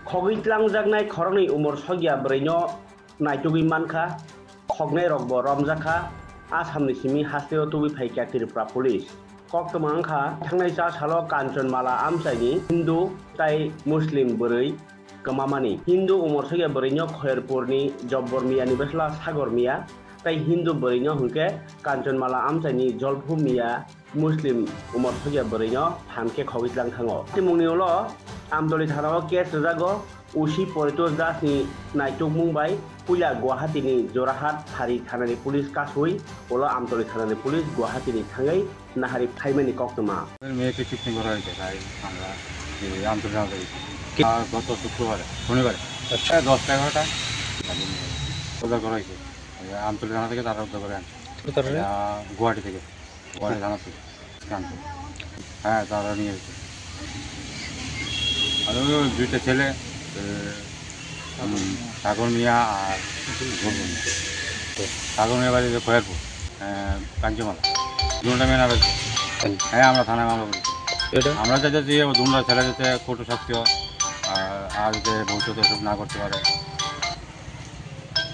खगैज्लांजांनाय खरंनि उमर सगिया ब्रैनो नायटुगै मानखा खगनै रगबो रमजाखा आसामनि सिमी हास्टेव तुबि फाइका तिरप्रा पुलिस कक्तमांखा थांनाय सा सालो कांचनमाला आमसाइनि हिंदू ताई मुस्लिम बोरै गमामानि हिंदू उमर सगिया ब्रैनो खयरपुरनि जब्बर मियानि बेसला सागर मिया ताई हिंदू ब्रैनो हुंके कांचनमाला आमसाइनि जलफु मिया मुस्लिम उमर सगिया ब्रैनो हामके खगैज्लां थाङो तिमुंनिउलो आमदली थानाव केस रजागो उसी परितोष दासनि नायटुक मुंबाई पुला गुवाहाटीनि जरहाट हारि थानानि पुलिस कासुई ओला आमदली थानानि पुलिस गुवाहाटीनि थाङै नाहारि फाइमानि कक्तमा মেয়েকে কিডনি করা হয়েছে তাই আমরা আন্তর্জাতিক গত শুক্রবারে শনিবারে 10-11টা উদ্ধার করা হয়েছে আমতলী থানা থেকে তারা উদ্ধার করে আনছে গুয়াহাটি থেকে গুয়াহাটি থানা থেকে আনছে হ্যাঁ তারা নিয়ে এসেছে আর দুইটা ছেলে সাগর মিয়া আর সাগর মিয়া বাড়ি খয়ারপুর কাঞ্চমালা দুটা মেয়ে না পেয়েছে হ্যাঁ আমরা থানায় মামলা করেছি আমরা চাইছি দুটা ছেলে যাতে কঠোর শাস্তি হয় আর যাতে ভবিষ্যতে এসব না করতে পারে।